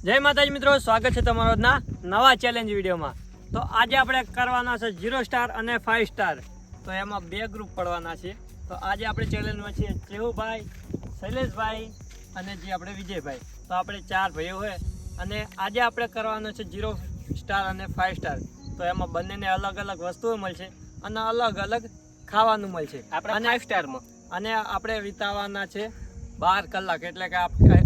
જય માતાજી મિત્રો, સ્વાગત છે તમારો નવા ચેલેન્જ વિડીયોમાં। તો આજે આપણે કરવાના છે 0 સ્ટાર અને 5 સ્ટાર। તો એમાં બે ગ્રુપ પડવાના છે। તો આજે આપણે ચેલેન્જમાં છીએ ચેહુભાઈ, શૈલેષભાઈ અને જે આપણે વિજયભાઈ। તો આપણે 4 ભાઈઓ હોય અને આજે આપણે કરવાનો છે 0 સ્ટાર અને 5 સ્ટાર। તો એમાં બંનેને અલગ અલગ વસ્તુઓ મળશે અને અલગ અલગ ખાવાનું મળશે આપણે 5 સ્ટારમાં। અને આપણે વિતાવવાના છે 12 કલાક, એટલે કે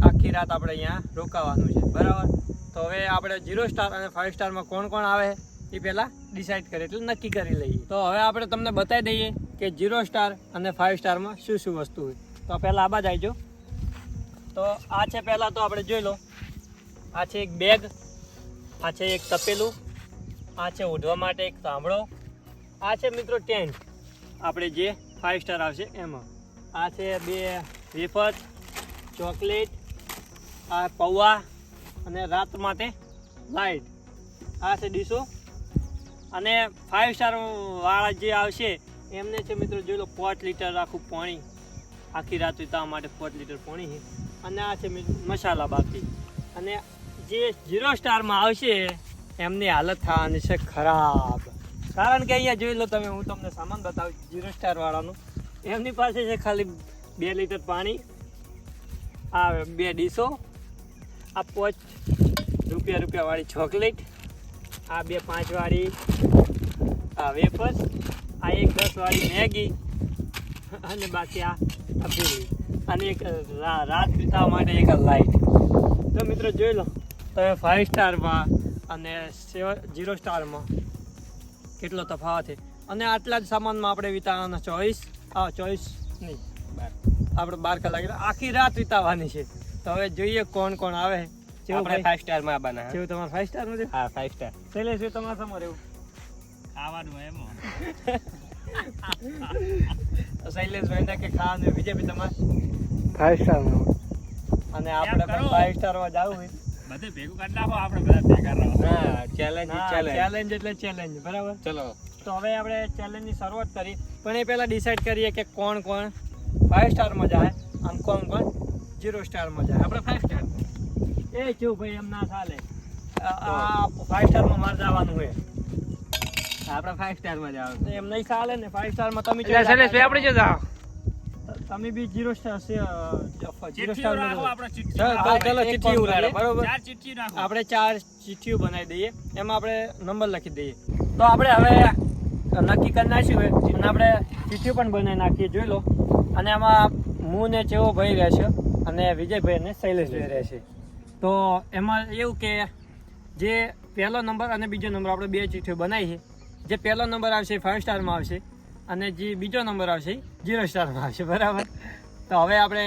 આખી રાત આપણે અહીંયા રોકાવાનું છે, બરાબર। તો હવે આપણે 0 સ્ટાર અને 5 સ્ટારમાં કોણ કોણ આવે એ પહેલાં ડિસાઈડ કરીએ, એટલે નક્કી કરી લઈએ। તો હવે આપણે તમને બતાવી દઈએ કે 0 સ્ટાર અને 5 સ્ટારમાં શું શું વસ્તુ હોય। તો પહેલાં આ બાજુ આવજો। તો આ છે પહેલાં તો આપણે જોઈ લો, આ છે એક બેગ, આ છે એક તપેલું, આ છે ઓઢવા માટે એક તાંબડો, આ છે મિત્રો ટેન્ટ આપણે જે 5 સ્ટાર આવશે એમાં, આ છે 2 વેફર, ચોકલેટ, આ પૌવા અને રાત માટે લાઇટ, આ છે ડીશો। અને 5 સ્ટાર વાળા જે આવશે એમને છે મિત્રો જોઈ લો 5 લીટર આખું પાણી, આખી રાત વિતાવવા માટે 5 લીટર પાણી છે। અને આ છે મસાલા બાકી। અને જે 0 સ્ટારમાં આવશે એમની હાલત થવાની છે ખરાબ, કારણ કે અહીંયા જોઈ લો તમે, હું તમને સામાન બતાવું 0 સ્ટાર વાળાનું। એમની પાસે છે ખાલી 2 લીટર પાણી, આ 2 ડીશો, આ 5 રૂપિયા વાળી ચોકલેટ, આ 2 5 વાળી આ વેફર્સ, આ 1 10 વાળી મેગી, અને બાકી આ પૂરી, અને એક રાત વિતાવવા માટે એક લાઇટ। તો મિત્રો જોઈ લો તમે 5 સ્ટારમાં અને 0 સ્ટારમાં કેટલો તફાવત છે। અને આટલા જ સામાનમાં આપણે વિતાવવાના 24 નહીં, આપણે 12 કલાક આખી રાત વિતાવવાની છે। તો હવે જોઈએ કોણ કોણ આવે। આપણે 5 સ્ટારમાં આવવાના છે। તમારે 5 સ્ટારમાં છે? હા 5 સ્ટાર। શૈલેષ તમારે સમોર એવું ખાવાનું એમાં શૈલેષભાઈ ને કે ખાવાનું, વિજયભાઈ તમારે 5 સ્ટારમાં, અને આપણે પણ 5 સ્ટારમાં જવું હોય બધે ભેગું કરી નાખો, આપણે બધા ભેગા રહો। હા ચેલેન્જ એટલે ચેલેન્જ, બરાબર। ચલો તો હવે આપણે ચેલેન્જની શરૂઆત કરી, પણ એ પહેલાં ડિસાઈડ કરીએ કે કોણ કોણ 5 સ્ટારમાં જાય અને કોણ કોણ 0 સ્ટારમાં જાય। આપણે 5 સ્ટાર એ કેવું ભાઈ, એમ ના ચાલે, આ 5 સ્ટારમાં મારે જવાનું હોય, આપણે 5 સ્ટારમાં જવાનું એમ નહીં ચાલે ને। 5 સ્ટારમાં તમે આપણે જો જાઓ, તમે બી 0 સ્ટાર છે, 0 સ્ટાર આપણે ચિઠ્ઠી ઉડાડે, બરોબર। આપણે 4 ચિઠ્ઠીઓ બનાવી દઈએ, એમાં આપણે નંબર લખી દઈએ। તો આપણે હવે નક્કી કરી નાખ્યું હોય અને આપણે ચિઠ્ઠીઓ પણ બનાવી નાખીએ, જોઈ લો। અને આમાં હું ને ચેવો ભાઈ રહેશે અને વિજયભાઈ અને શૈલેષભાઈ રહેશે। તો એમાં એવું કે જે પહેલો નંબર અને બીજો નંબર આપણે 2 ચિઠ્ઠીઓ બનાવી છે, જે પહેલો નંબર આવશે 5 સ્ટારમાં આવશે અને જે બીજો નંબર આવશે 0 સ્ટારમાં આવશે, બરાબર। તો હવે આપણે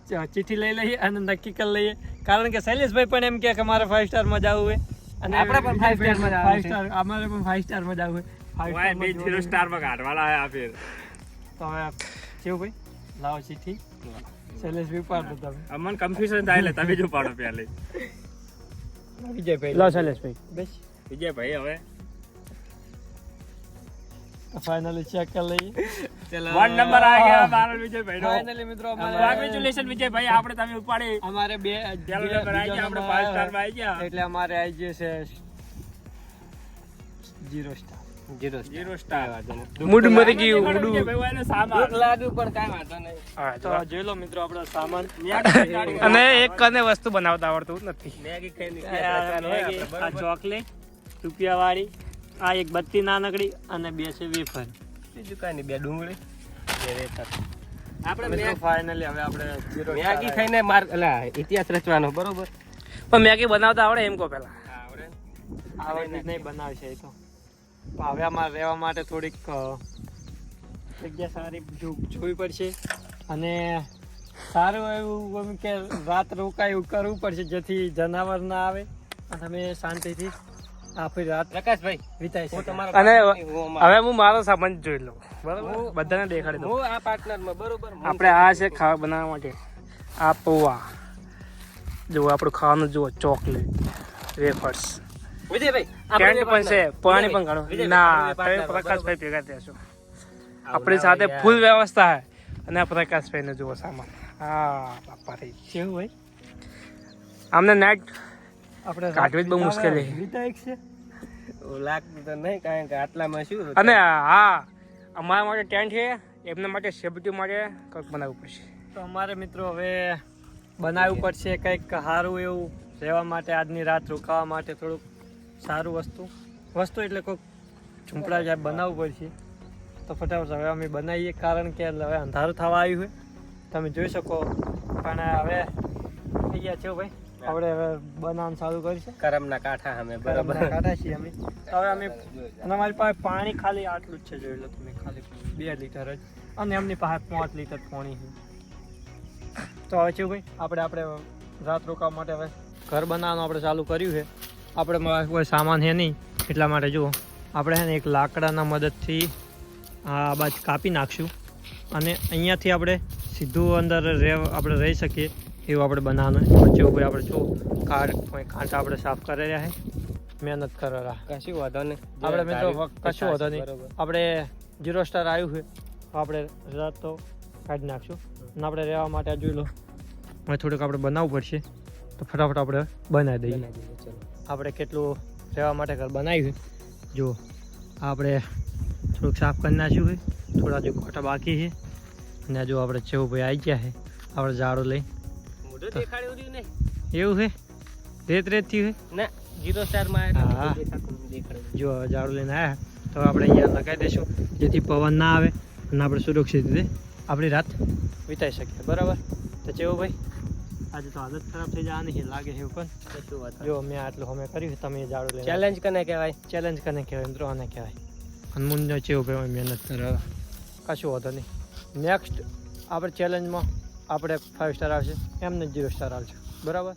ચિઠ્ઠી લઈ લઈએ અને નક્કી કરી લઈએ, કારણ કે શૈલેષભાઈ પણ એમ કે મારે 5 સ્ટારમાં જવું હોય અને આપણે પણ 5 સ્ટારમાં જવું છે, અમારે પણ 5 સ્ટારમાં જવું હોય, 0 સ્ટારમાં કાઢવાના આ ફેર। તો હવે કેવું ભાઈ, લાવો ચિઠ્ઠી, શૈલેષભાઈ પાડો તમે, અમને કન્ફ્યુઝન થાય એટલે તમે જો પાડો પહેલે। વિજયભાઈ લાવો, શૈલેષભાઈ બસ વિજયભાઈ હવે फाइनली चेक कर लઈએ। चलो 1 नंबर आ गया हमारा विजय भाई नो। फाइनली મિત્રો અમારે કોંગ્રેચ્યુલેશન વિજય ભાઈ, આપણે તમે ઉપાડી, અમારે 2 નંબર આવી ગયા, આપણે 5 સ્ટાર માં આવી ગયા, એટલે અમારે આવી જશે 0 સ્ટાર। 0 સ્ટાર મૂડ મરી ગયું, મૂડ ભાઈ એનો સામાન ભૂખ લાગ્યું પણ કાઈ વાંધો નહીં। હા તો જોઈ લો મિત્રો આપણો સામાન, અને એક કને વસ્તુ બનાવતા આવડતું નથી, મેગી ખાઈ આ ચોકલેટ રૂપિયા વાળી, આ એક બત્તી નાનકડી અને 2 છે વેફર, બીજું કાંઈ નહીં, 2 ડુંગળી, 2 વેફર। આપણે ફાઇનલી હવે આપણે મેગી ખાઈને ઇતિહાસ રચવાનો, બરોબર। પણ મેગી બનાવતા આવડે એમ કહો પહેલા? આવડે નહીં બનાવશે એ તો। હવે અમારે રહેવા માટે થોડીક જગ્યા સારી જોવી પડશે, અને સારું એવું કે રાત રોકાય એવું કરવું પડશે, જેથી જનાવર ના આવે અને અમે શાંતિથી આપણી રાત પ્રકાશભાઈ વિતાઈ છે। અને હવે હું મારો સામાન જોઈ લઉં, બરાબર, બધાને દેખાડી દઉં, હું આ પાર્ટનરમાં, બરોબર। આપણે આ છે ખાવા બનાવવા માટે, આ પૌવા જુઓ, આપણું ખાવાનું જુઓ, ચોકલેટ, વેફર્સ, વિજયભાઈ કેન્ડ પણ છે, પાણી પણ ઘણું ના, તમે પ્રકાશભાઈ ભેગા થયા છો, આપણી સાથે ફૂલ વ્યવસ્થા છે। અને આ પ્રકાશભાઈને જુઓ સામાન, હા બાપા થઈ કેવું ભાઈ, આમને નાઇટ આપણે કાઢવી જ બહુ મુશ્કેલ છે. વિધાયક છે લાગતું તો નહીં, કારણ કે આટલામાં શું અને હા, અમારા માટે ટેન્ટ છે, એમના માટે સેફટી માટે કંઈક બનાવવું પડશે. તો અમારે મિત્રો હવે બનાવવું પડશે કંઈક સારું એવું રહેવા માટે, આજની રાત રોકાવા માટે થોડુંક સારું વસ્તુ એટલે કોઈક ઝૂંપડા જાય બનાવવું પડશે. તો ફટાફટ હવે અમે બનાવીએ, કારણ કે હવે અંધારું થવા આવ્યું હોય તમે જોઈ શકો. પણ હવે થઈ ગયા છે ભાઈ, આપણે હવે બનાવવાનું ચાલુ કરીશું. કરમના કાંઠા અમે બરાબર બરાબર કાઢા છીએ અમે. હવે અમે અને અમારી પાસે પાણી ખાલી આટલું જ છે, જોઈ લો તમે, ખાલી 2 લીટર જ, અને એમની પાસે 5 લીટર પાણી છે. તો હવે છે ભાઈ, આપણે રાત રોકાવા માટે હવે ઘર બનાવવાનું આપણે ચાલુ કર્યું છે. આપણે કોઈ સામાન છે નહીં, એટલા માટે જુઓ આપણે છે ને એક લાકડાના મદદથી આ બાજુ કાપી નાખશું, અને અહીંયાથી આપણે સીધું અંદર આપણે રહી શકીએ એવું આપણે બનાવવાનું. વચ્ચે ઉપર આપણે જો કાંટા આપણે સાફ કરી રહ્યા છે, મહેનત કરી રહ્યા. કશું વાંધો નહીં, આપણે મિત્રો કશું વાંધો નહીં, બરોબર. આપણે 0 સ્ટાર આવ્યું છે તો આપણે રાત તો કાઢી નાખશું. અને આપણે રહેવા માટે આ જોઈ લો, હવે થોડુંક આપણે બનાવવું પડશે, તો ફટાફટ આપણે બનાવી દઈએ. ચલો. આપણે કેટલું રહેવા માટે ઘર બનાવ્યું છે જુઓ. આપણે થોડુંક સાફ કરી નાખ્યું છે, થોડા જો કોટા બાકી છે, અને જો આપણે ચેવું ભાઈ આવી ગયા છે આપણે ઝાડો લઈ. મોઢું દેખાડ્યું રહ્યું નહીં એવું છે રેત થયું છે ના, 0 સ્ટારમાં હા. દેખાડ્યું. જો ઝાડુ લઈને આવ્યા તો આપણે અહીંયા લગાવી દઈશું, જેથી પવન ના આવે અને આપણે સુરક્ષિત રીતે આપણી રાત વિતાઈ શકીએ. બરાબર. તો ચેવું ભાઈ, આજે તો હાલત ખરાબ થઈ જવાની છે લાગે છે પણ કશું વાંધો જો મેં આટલું અમે કર્યું, તમે ઝાડુ લઈને ચેલેન્જ કને કહેવાય? ચેલેન્જ કરીને કહેવાય, મિત્રો આને કહેવાય. હનુમાનનો ચેવું ભાઈ મહેનત કરે, કશું હોતો નહીં. નેક્સ્ટ આપણે ચેલેન્જમાં આપણે 5 સ્ટાર આવશે, એમને 0 સ્ટાર આવશે. બરાબર.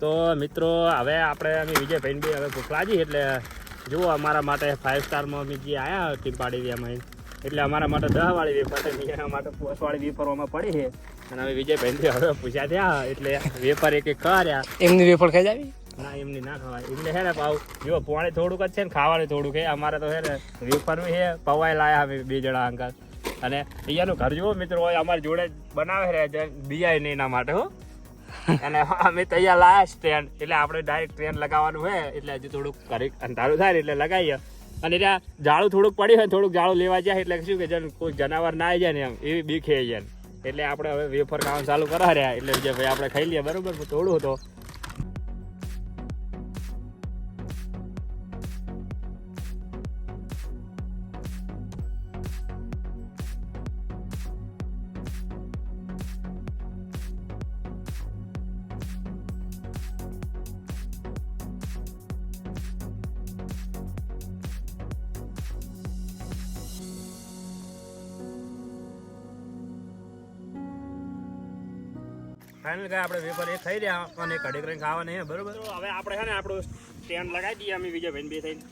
તો મિત્રો હવે આપણે અમે વિજયભાઈ બી હવે ભૂખ લાગી, એટલે જુઓ અમારા માટે 5 સ્ટારમાં અમે જે આવ્યા ટીમ પાડી અમે, એટલે અમારા માટે 10 વાળી વેફર છે, બીજા માટે 5 વાળી વેફરો અમે પડી છે. અને અમે વિજયભાઈ હવે પૂછ્યા થયા, એટલે વેફર એક કર્યા. એમની વેફર ખાઈ જાવી? ના, એમની ના ખવાય, એમને હે ને પાવ જો પાણી થોડુંક જ છે ને ખાવાનું થોડુંક છે. અમારે તો હે ને વેફરનું છે, પવાય લાયા અમે 2 જણા અંકલ. અને અહીંયાનું ઘર જુઓ મિત્રો, અમારી જોડે બનાવે છે, બીજાય નહીં એના માટે હો. અને અમે તૈયાર લાયા સ્ટેન્ડ, એટલે આપણે ડાયરેક્ટ ટ્રેન લગાવવાનું હોય, એટલે હજુ થોડુંક ઘરે અંધારું થાય એટલે લગાવીએ. અને ત્યાં જાળું થોડુંક પડ્યું હોય, થોડુંક જાળું લેવા જાય એટલે શું કે કોઈ જનાવર ના આવી જાય ને એમ એવી બીક થઈ જાય. એટલે આપણે હવે વેફર ખાવાનું ચાલુ કરા રહ્યા, એટલે જે ભાઈ આપણે ખાઈ લઈએ. બરોબર. થોડું તો ફાઇનલ કાંઈ આપણે વેફર એક ખાઈ રહ્યા અને કઢી કરીને ખાવાની છે. બરોબર. હવે આપણે છે ને આપણું સ્ટેન્ડ લગાવી દઈએ અમે વિજયભાઈ બે થઈને.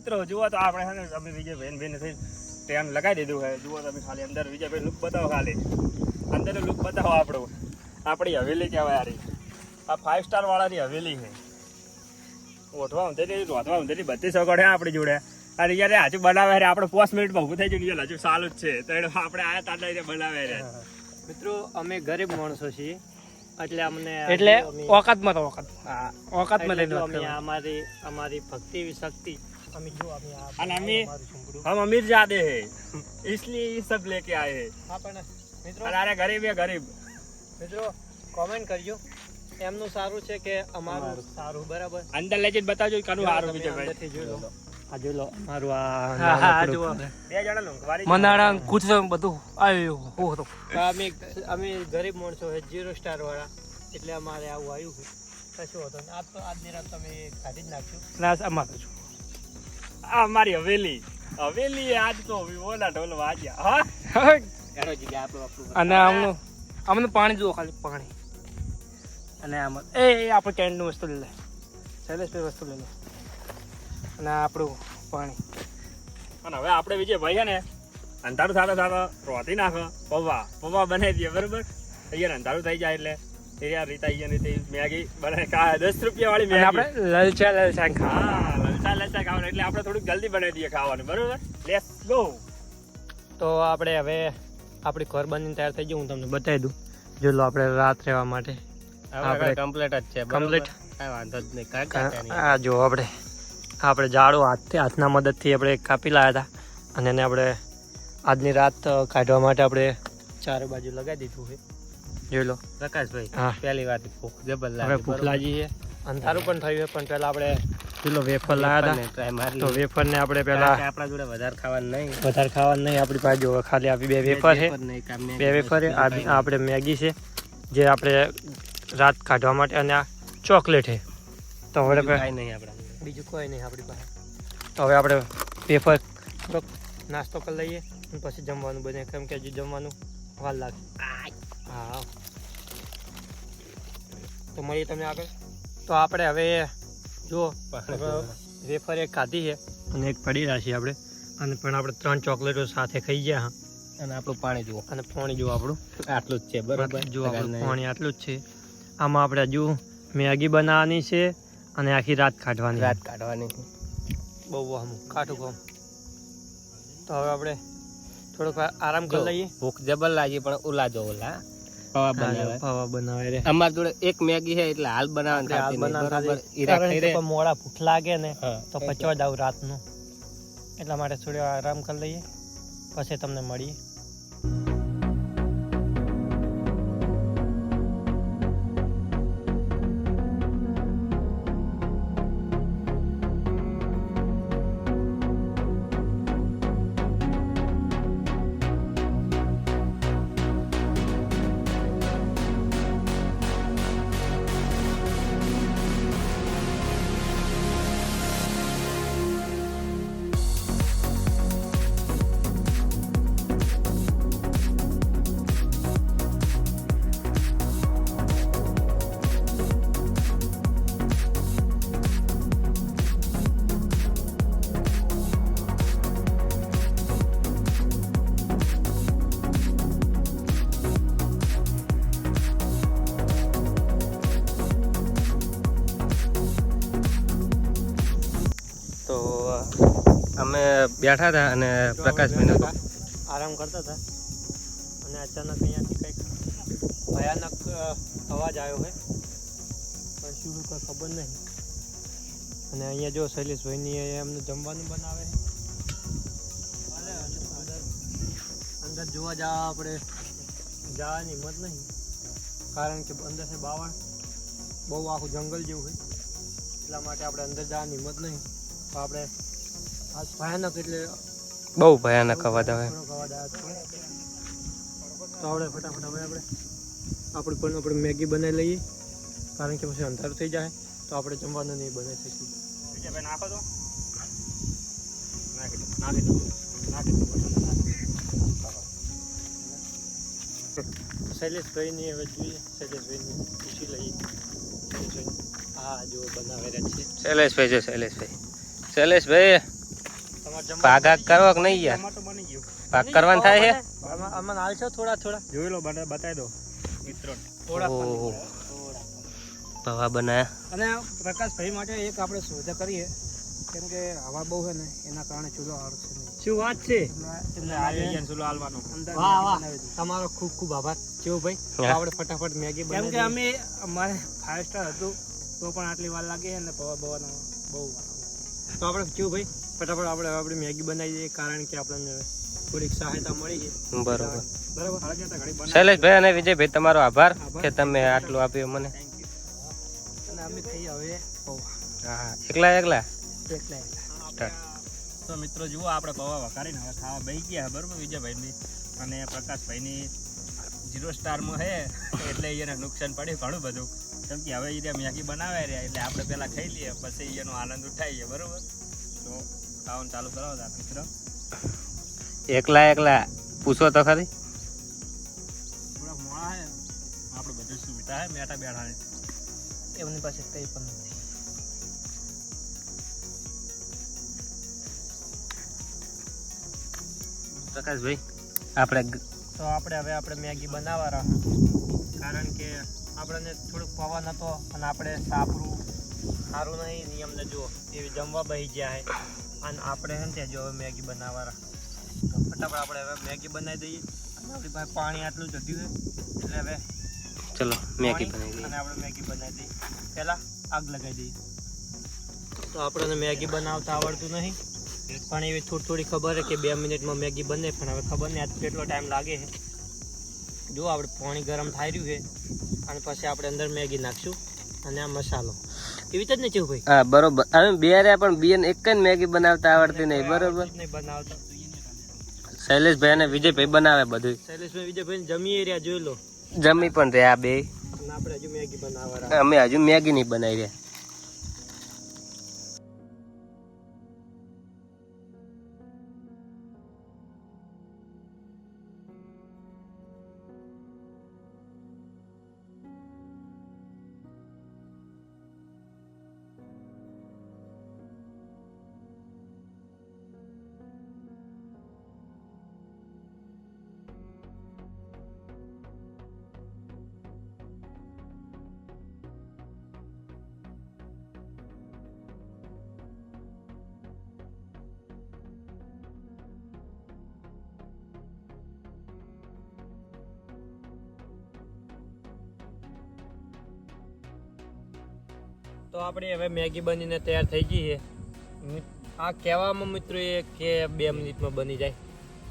મિત્રો જુઓ તો આપણે છે ને અમે વિજયભાઈ બેન થઈ ટ્રેન લગાવી દીધું છે. જુઓ તમે ખાલી અંદર વિજયભાઈ લુક બતાવો, ખાલી અંદર લુક બતાવો આપણું. આપણી હવેલી કહેવાય યાર. આ 5 સ્ટાર વાળાની હવેલી છે. ઓઠવા ઊંધેથી રોધવા ઊંધેથી બધી સગવડ છે આપણી જોડે. અને યાર હજુ બનાવે રે આપણે 5 મિનિટમાં ઊભું થઈ ગયું હજુ ચાલુ જ છે. તો આપણે આયા તાટલા રીતે બનાવે રે. મિત્રો અમે ગરીબ માણસો છીએ એટલે અમને એટલે અમે- ઓકાતમાં તો ઓકાત હા ઓકાતમાં લઈને એટલે વાત અમે કરવાની. અમારી ભક્તિ શક્તિ અમે જો અમે આ અને અમે અમારું ઝૂંપડું. हम अमीर ज्यादा है इसलिए ये सब लेके आए हैं. હા પણ મિત્રો अरे गरीब है गरीब. મિત્રો કોમેન્ટ કરજો એમનું સારું છે કે અમારું સારું બરાબર અંદર લઈ બતાવજો કનું સારું તમે વિજયભાઈ. અંદરથી જોઈ લો આ જોઈ લો અમારું આ હા હા નાનકડું. જુઓ બે જણા લુંગવારી મંદાણા કૂતરો બધું આવ્યું હું હતો તો અમે ગરીબ માણસો છે 0 સ્ટાર વાળા એટલે અમારે આવું આવ્યું છે કશું હતો નહીં. આજ તો આજની રાત તમે કાઢી જ નાખ્યું ના અમારે છું આ અમારી હવેલી હવેલી આજ તો ઓલા ઢોલ વાગ્યા. હા અને આમનું પાણી જુઓ ખાલી પાણી અને આમાં એ આપણે કેન્ડનું વસ્તુ લઈ લે શૈલેષભાઈ વસ્તુ લઈ લે અને આ આપણું પાણી અને હવે આપણે વિજયભાઈ છે ને અંધારું સાથે સાથે રોતી નાખો પૌવા બનાવી દઈએ બરોબર. અહીંયા અંધારું થઈ જાય એટલે એ યાર રીતા અહીંયા રીતે મેગી બનાવી 10 રૂપિયા વાળી અને મેગી. આપણે લલચા ખા હા લલચા લલચા ખાવાનું એટલે આપણે થોડુંક જલ્દી બનાવી દઈએ ખાવાનું બરોબર. Let's go. તો આપણે હવે આપણી ઘર બનીને તૈયાર થઈ ગયું હું તમને બતાવી દઉં જો લો આપણે રાત રહેવા માટે આપણે કમ્પ્લીટ જ છે કમ્પ્લીટ કાંઈ વાંધો જ નહીં કાંઈ આ જો આપણે જાડો હાથના મદદથી આપણે કાપી લાવ્યા હતા અને એને આપણે આજની રાત કાઢવા માટે આપણે ચારે બાજુ લગાવી દીધું છે જોઈ લો. પ્રકાશભાઈ હા પહેલી વાત ભૂખ જબર હવે ભૂખ લાગી છે અંધારું પણ થયું છે પણ પહેલા આપણે પેલો વેફર લાવ્યા હતા ટ્રાય મારી તો વેફરને આપણે પહેલા આપણા જોડે વધારે ખાવાનું નહીં વધારે ખાવાનું નહીં આપણી પાસે જો ખાલી આપી 2 વેફર છે નહીં કામ 2 વેફર છે આ આપણે મેગી છે જે આપણે રાત કાઢવા માટે અને આ ચોકલેટ છે તો હવે કાંઈ નહીં આપણા જોડે. બીજું કોઈ નહીં આપણી પાસે તો હવે આપણે વેફર થોડોક નાસ્તો કરી લઈએ અને પછી જમવાનું બને કેમ કે હજુ જમવાનું વાર લાગે. હા તો મળીએ તમે આગળ. તો આપણે હવે જો વેફર એક ખાધી છે અને એક પડી રહ્યા છીએ આપણે અને પણ આપણે 3 ચોકલેટો સાથે ખાઈ ગયા હા અને આપણું પાણી જુઓ અને પાણી જો આપણું આટલું જ છે બરોબર જો આપણું પાણી આટલું જ છે. આમાં આપણે હજુ મેગી બનાવવાની છે અને આખી રાત કાઢવાની રાત કાઢવાની બહુ આમ કાઠું કામ. તો હવે આપણે થોડોક વાર આરામ કરી લઈએ. ભૂખ જબર લાગી પણ ઓલા જો ઓલા પૌવા બનાવે પૌવા બનાવે રે અમારી જોડે એક મેગી છે એટલે હાલ બનાવવાનું હાલ ખાતી નહીં, બનાવતા બરોબર? નથી. ઈરા કારણ ખાઈ કે રે. કોઈ મોડા ભૂખ લાગે ને હા, તો પચવા જાવ રાતનું એટલા માટે થોડી વાર આરામ કરી લઈએ પછી તમને મળીએ. તો અમે બેઠા હતા અને પ્રકાશભાઈને આરામ કરતા હતા અને અચાનક અહીંયાથી કંઈક ભયાનક અવાજ આવ્યો છે પણ શું કોઈ ખબર નહીં. અને અહીંયા જો શૈલેષભાઈની એમનું જમવાનું બનાવે છે. અંદર જોવા જવા આપણે જવાની હિંમત નહીં કારણ કે અંદર છે બાવળ બહુ આખું જંગલ જેવું છે એટલા માટે આપણે અંદર જવાની હિંમત નહીં. તો આપણે આ ભયાનક એટલે બહુ ભયાનક અવાજ આવે ઘણો અવાજ આવ્યો છે. તો આપણે ફટાફટ હવે આપણે મેગી બનાવી લઈએ કારણ કે પછી અંધારું થઈ જાય તો આપણે જમવાનું નહીં બનાવી શકીએ. વિજયભાઈ નાખો તો નાખી દો. શૈલેષભાઈની હવે જોઈએ શૈલેષભાઈની પૂછી લઈએ. હા જો બનાવેલા છે શૈલેષભાઈ જો શૈલેષભાઈ તમારે જમવા ભાગા કરો કે નહીં યાર? અમાર તો બની ગયું. ભાગ કરવાનું થાય છે? અમને હાલશો થોડા થોડા જોઈ લો બતાવી દો મિત્રો. થોડા ઓહો. થોડા. પૌવા બનાયા. અને પ્રકાશભાઈ માટે એક આપણે સુવિધા કરીએ કેમ કે હવા બહુ છે ને એના કારણે ચૂલો હારું છે નહીં. શું વાત છે એટલે અહીંયા ચૂલો હાલવાનો. અંદર વાહ વાહ તમારો ખૂબ ખૂબ આભાર ચેવુભાઈ. તો હા. આપણે ફટાફટ મેગી બનાવી કેમ કે અમે અમારે 5 સ્ટાર હતું તો પણ આટલી વાર લાગે અને પૌવા બવાનો બહુ વાર લાગે. તો આપણે ચેવુભાઈ ફટાફટ આપણે હવે આપણી મેગી બનાવી દઈએ કારણ કે આપણને થોડીક સહાયતા મળી છે. બરોબર. બરાબર હાલ જતા ઘડી બનાવી. શૈલેષભાઈ અને વિજયભાઈ તમારો આભાર કે તમે આટલું આપ્યું મને. અને અમે ખાઈએ હવે પૌવા હા એકલા એકલા એકલા સ્ટાર્ટ. તો મિત્રો જુઓ આપણે પૌવા વઘારીને હવે ખાવા બેસી ગયા બરોબર વિજયભાઈની અને પ્રકાશભાઈની 0 સ્ટારમાં છે એટલે એને નુકસાન પડ્યું ઘણું બધું કેમ કે હવે એ મેગી બનાવે રહ્યા એટલે આપણે પહેલાં ખાઈ લઈએ પછી એનો આનંદ ઉઠાવીએ બરોબર. તો ખાવાનું ચાલુ કરાવો તા મિત્રો. એકલા એકલા પૂછો તો ખરી. થોડા મોડા છે આપણે બધું સુવિધા છે મેટા બેઠા છે. એમની પાસે કંઈ પણ નથી. પ્રકાશભાઈ આપણે તો આપણે હવે મેગી બનાવવા રહ્યા કારણ કે આપણને થોડુંક પવન હતો અને આપણે સાપરું સારું નહીં નિયમને જુઓ એવી જમવા બેસી ગયા છે અને આપણે છે ને ત્યાં જો હવે મેગી બનાવવા રહ્યા તો ફટાફટ આપણે હવે મેગી બનાવી દઈએ અને આપણી પાસે પાણી આટલું જડ્યું છે એટલે હવે ચલો મેગી પાણી બનાવી અને આપણે મેગી બનાવી દઈએ પહેલાં આગ લગાવી દઈએ. તો આપણને મેગી બનાવતા આવડતું નહીં પણ એવી થોડી ખબર છે કે 2 મિનિટમાં મેગી બને પણ હવે ખબર નહીં આજ કેટલો ટાઈમ લાગે છે. જો આપણે પાણી ગરમ થઈ રહ્યું છે અને પછી આપણે અંદર મેગી નાખશું અને આ મસાલો એવી જ ને ચેવું ભાઈ. હા બરોબર. અમે બે રહ્યા પણ બેન એક જ મેગી બનાવતા આવડતી નહીં બરોબર. નહીં બનાવતા શૈલેષભાઈ અને વિજયભાઈ બનાવે બધું. શૈલેષભાઈ વિજયભાઈ જમી રહ્યા જોઈ લો જમી પણ રહ્યા બે. અને આપણે હજુ મેગી બનાવવા રહ્યા. અમે હજુ મેગી નહીં બનાવી રહ્યા. તો આપણે હવે મેગી બનીને તૈયાર થઈ ગઈ છે. આ કહેવામાં મિત્રો એ કે 2 મિનિટમાં બની જાય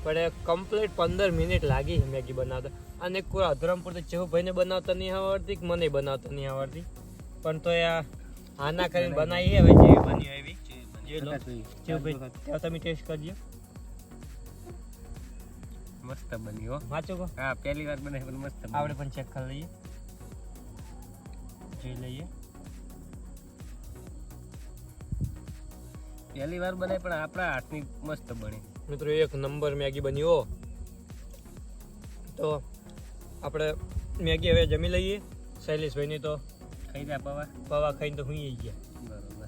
પણ કમ્પ્લીટ 15 મિનિટ લાગી છે મેગી બનાવતા. અને કોઈ અધરમપુર તો ચેવુભાઈને બનાવતા નહીં આવડતી કે મને બનાવતા નહીં આવડતી પણ તો આ આના કરીને બનાવી હવે જેવી બની એવી જે લો ચેવુભાઈ ત્યાં તમે ટેસ્ટ કરજો. મસ્ત બની હો. વાંચો કહો હા પહેલી વાર બનાવી પણ મસ્ત. આપણે પણ ચેક કરી લઈએ જોઈ લઈએ. પહેલી વાર બનાવી પણ આપણા હાથની મસ્ત બની. મિત્રો 1 નંબર મેગી બની હો. તો આપણે મેગી હવે જમી લઈએ. શૈલેષભાઈની તો ખાઈ જાય પૌવા ખાઈને તો હુંઈ ગયા બરોબર.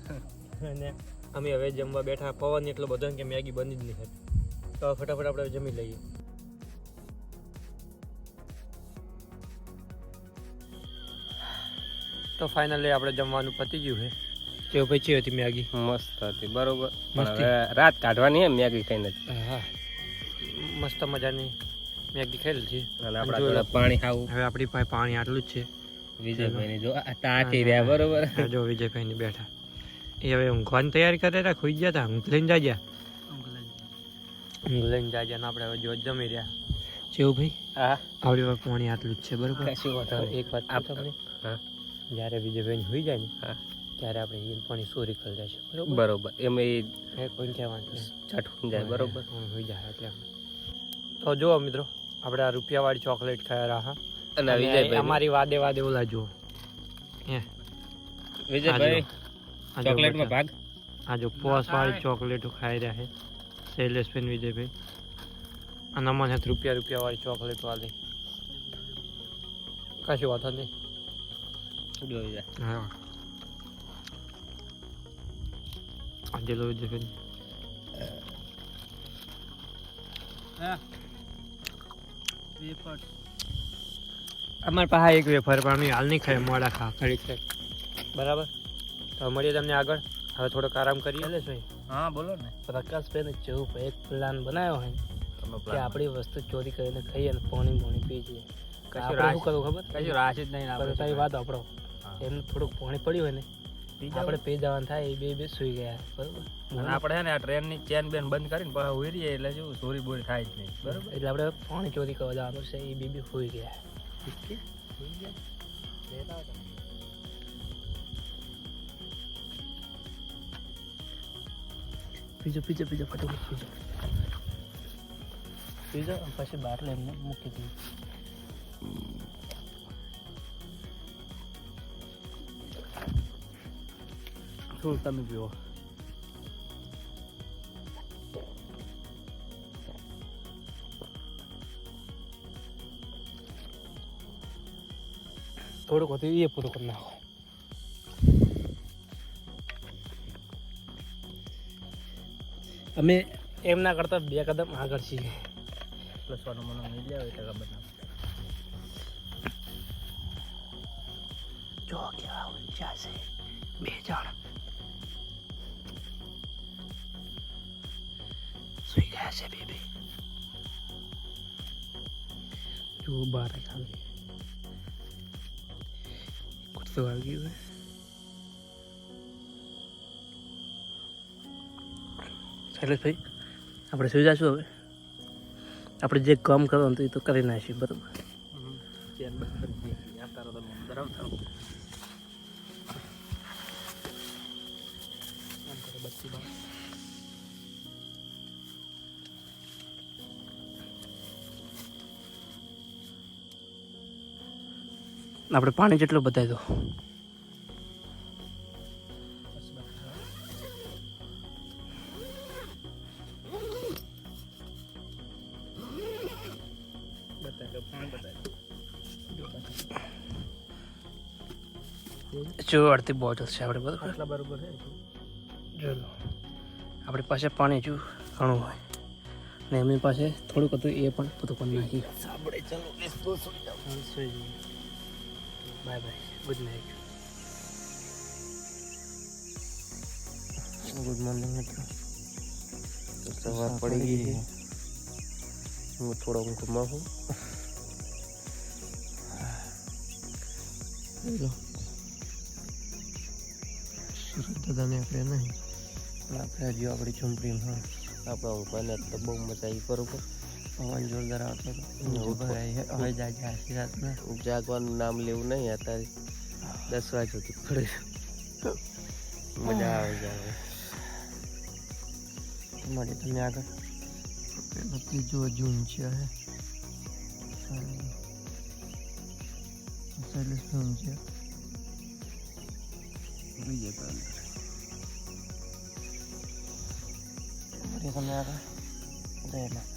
અને અમે હવે જમવા બેઠા. પવન એટલો બધો કે મેગી બની જ નહીં હતી. તો ફટાફટ આપણે જમી લઈએ. તો ફાઇનલી આપણે જમવાનું પતી ગયું છે. કેવું પછી હતી મેગી? મસ્ત હતી બરોબર. મસ્તી. હવે રાત કાઢવાની એમ મેગી ખાઈને જ. હા મસ્ત મજાની મેગી ખાઈ લીધી. અને આપણા જોડે પાણી ખાવું. હવે આપણી પાસે પાણી આટલું જ છે. વિજયભાઈ જો તાકી રહ્યા બરોબર. આ જો વિજયભાઈ બેઠા એ હવે ઊંઘવાની તૈયારી કરે રહ્યા. ખોઈ ગયા હતા ઊંઘ લઈને જાજ્યા. ઊંઘ લઈને જાજ્યા ને આપણે હવે જો જમી રહ્યા. કેવું ભાઈ? હા આપણી પાસે પાણી આટલું જ છે બરોબર. કશું વાંધો નહીં. એક વાત કહું તમને હા જ્યારે વિજયભાઈ હોઈ જાય ને હા ત્યારે આપણે એ પાણી ચોરી કરી જાય છે બરોબર. બરોબર એમ એ કોઈ કહેવાનું ચટકું જાય બરોબર. હોઈ જાય એટલે. તો જુઓ મિત્રો આપણે આ રૂપિયાવાળી ચોકલેટ ખાઈ રહ્યા. અને વિજયભાઈ અમારી વાદે વાદે ઓલા જુઓ વિજયભાઈ ચોકલેટમાં ભાગ. આ જો પોસવાળી ચોકલેટો ખાઈ રહ્યા છે શૈલેષભાઈ વિજયભાઈ. અને અમને રૂપિયાવાળી ચોકલેટ વાળી કશું વાત નહીં. જોઈ જાય. હા આજે લો વિજયભાઈ અમારી પાસે એક વેફર પણ અમે હાલ નહીં ખાય, મોડા ખા ખરી છે. બરાબર, તો મળીએ તમને આગળ. હવે થોડોક આરામ કરીએ. ભાઈ હા બોલો ને. પ્રકાશભાઈને જેવું ભાઈ એક પ્લાન બનાવ્યો હોય કે આપણી વસ્તુ ચોરી કરીને ખાઈએ અને પાણી પી જઈએ. આપણે શું કરવું ખબર? કશું રાશ જ નહીં આપણે. તારી વાત આપણો એમને થોડુંક પાણી પડ્યું હોય ને આપણે પી જવાનું થાય. એ બે સુઈ ગયા બરોબર. અને આપણે છે ને આ ટ્રેનની ચેન બેન બંધ કરીને પછી ઉઈ રહીએ એટલે શું ચોરી બોરી થાય જ નહીં. બરોબર, એટલે આપણે પાણી ચોરી કરવા જવાનું છે. એ બે સુઈ ગયા. પીજો ફટાફટ પીજો પછી બાટલો એમને મૂકી દીધું. શું તમે પીવો? થોડુંક હતું એ પૂરું કરી નાખો. અમે એમના કરતા 2 કદમ આગળ છીએ. પ્લસવાનું મને મિલ જાય એટલે ખબર ના. જો કેવા ઊંચા છે 2 જણ સુઈ ગયા છે. બે જો બહાર ખાલી કૂદતું આવી ગયું. શૈલેષભાઈ આપણે સુઈ જઈશું. હવે આપણે જે કામ કરવાનું હતું એ તો કરી નાખીશું. બરાબર, ચેન બંધ કરી દઈએ. તારો તમે ધરાવતા હો. આપણે પાણી જેટલું બતાવી દો. જો અડધી બોટલ છે આપણે. બરાબર, આટલા બરોબર છે. ચલો આપણી પાસે પાણી જો ઘણું હોય ને એમની પાસે થોડુંક હતું એ પણ બધું કરી નાખી. સાંભળે ચાલો બેસતો સુઈ જાઓ. Bye bye, good night. Good morning મિત્રો. સવાર પડી ગઈ છે. હું થોડો ઊંઘમાં છું. સુરત દાદાને આપણે નહીં, આપણે હજુ આપણી ઝૂંપડીમાં આપણા ઊંઘવાને તો બહુ મજા આવી. બરોબર, પવન જોરદાર આવતો હતો. હવે રાતના જાગવાનું નામ લેવું નહીં. અત્યારે 10 વાગે સુધી પડે. મજા આવે જાય. મળે તમને આગળ. પેલું જો જૂન છે શૈલેષ ફોન છે બીજે પર મળે તમને આગળ. રહેલા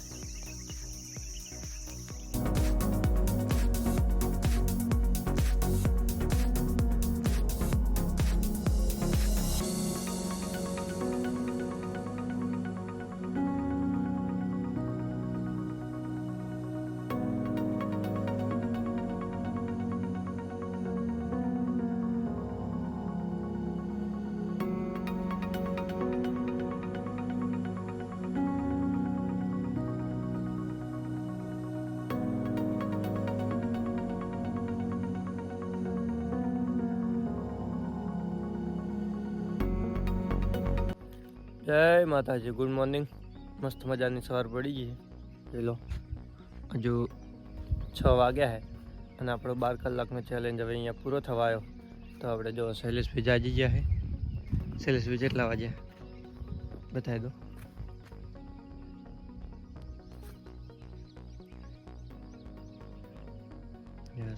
જય માતાજી. Good morning. મસ્ત મજાની સવાર પડી ગઈ. પેલો હજુ 6 વાગ્યા છે અને આપણો 12 કલાકનો ચેલેન્જ હવે અહીંયા પૂરો થવા આવ્યો. તો આપણે જો શૈલેષભાઈ જાજી ગયા છે. શૈલેષભાઈ કેટલા વાગ્યા બતાવી દો.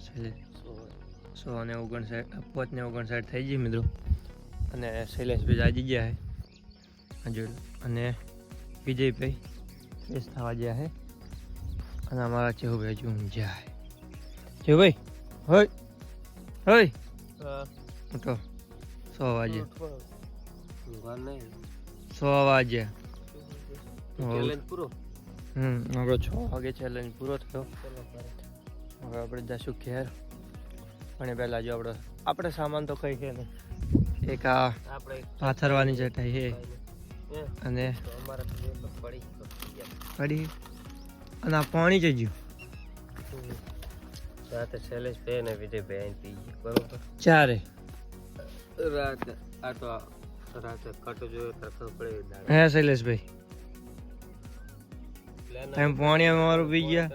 શૈલેષ 1:59 થઈ ગઈ મિત્રો. અને શૈલેષભાઈ જાજી ગયા છે હજુ. અને વિજયભાઈ ફ્રેશ થવા ગયા છે. અને અમારા ચેહુભાઈ હજુ ઊંઝા છે. ચેહુભાઈ હોય હોય ઉઠો. 6 વાગ્યા. 6 વાગ્યા. આપણો 6 વાગે ચેલેન્જ પૂરો થયો. હવે આપણે જઈશું ઘેર. પણ પહેલાં જો આપણે સામાન તો કઈ છે નહીં. એક આ પાથરવાની ચટાઈ છે અને પડી અને આ પાણી છે જ્યું રાતે શૈલેષ ભાઈ ને વિજય ભાઈ પી બરોબર ચારે રાતે આ તો રાતે કટો જોયો તો ખબર પડે હે શૈલેષભાઈ એમ પાણી અમારું પી ગયા.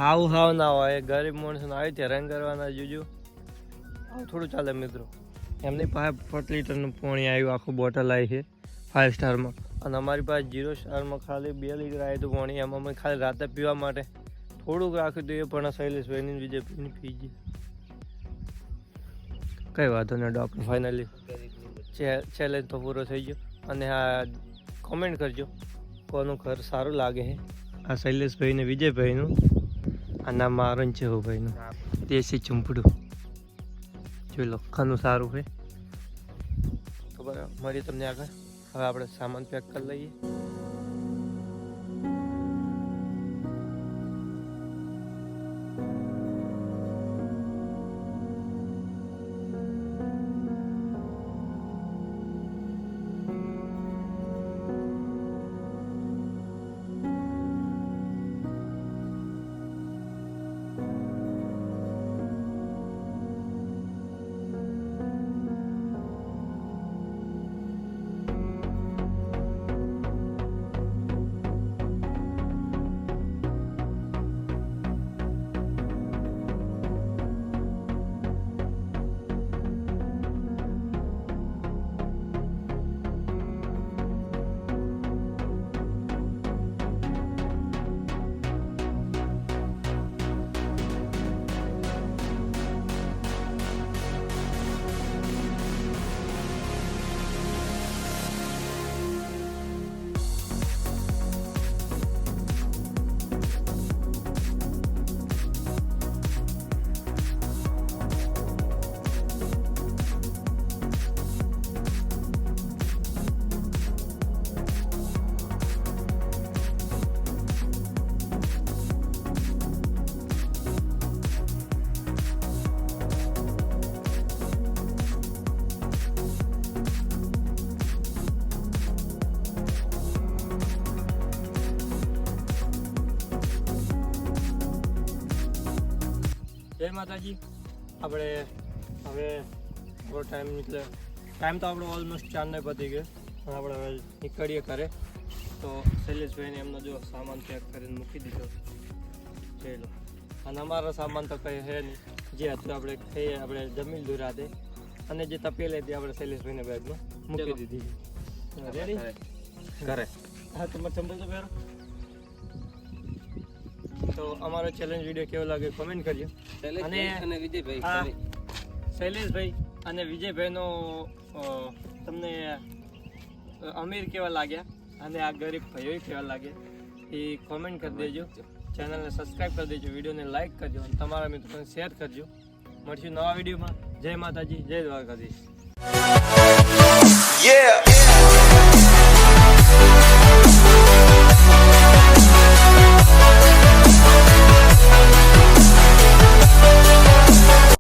આવું હાવ ના હોય. ગરીબ માણસોને આવી હેરાન કરવાના જોજો. આવું થોડું ચાલે મિત્રો. એમની પાસે 5 લીટરનું પાણી આવ્યું, આખું બોટલ આવી છે 5 સ્ટારમાં. અને અમારી પાસે 0 સ્ટારમાં ખાલી 2 લીટર આવ્યું હતું પાણી. એમાં અમે ખાલી રાતે પીવા માટે થોડુંક રાખ્યું હતું. એ પણ શૈલેષભાઈની વિજયભાઈની પી ગઈ. કઈ વાંધો નહીં. આપણે ફાઇનલી ચેલેન્જ તો પૂરો થઈ ગયો. અને આ કોમેન્ટ કરજો કોનું ઘર સારું લાગે છે. આ શૈલેષભાઈ ને વિજયભાઈનું. આ નામ મારું છે ભાઈનું દેશી ચૂંપડું. જોઈ લો ખાનું સારું છે. તો બરાબર મળીએ તમને આગળ. હવે આપણે સામાન પેક કરી લઈએ. જય માતાજી. આપણે હવે થોડો ટાઈમ નીકળે. ટાઈમ તો આપણો ઓલમોસ્ટ 4 પતી ગયો. અને આપણે હવે નીકળીએ ઘરે. તો શૈલેષભાઈને એમનો જો સામાન પેક કરીને મૂકી દીધો. જોઈ લો. અને અમારો સામાન તો કંઈ છે નહીં. જે હતું આપણે ખાઈએ, આપણે જમી લીધું રાતે. અને જે તપેલી હતી આપણે શૈલેષભાઈને બેગમાં મૂકી દીધી. રેડી ઘરે હા તમારે ચંપલ તો પહેરો. તો અમારો ચેલેન્જ વિડીયો કેવો લાગે કોમેન્ટ કરજો. અને વિજયભાઈ શૈલેષભાઈ અને વિજયભાઈનો તમને અમીર કેવા લાગ્યા અને આ ગરીબ ભાઈઓ કેવા લાગ્યા એ કોમેન્ટ કરી દેજો. ચેનલને સબસ્ક્રાઈબ કરી દેજો, વિડીયોને લાઈક કરજો અને તમારા મિત્રોને શેર કરજો. મળશું નવા વિડીયોમાં. જય માતાજી, જય દ્વારકાધીશ.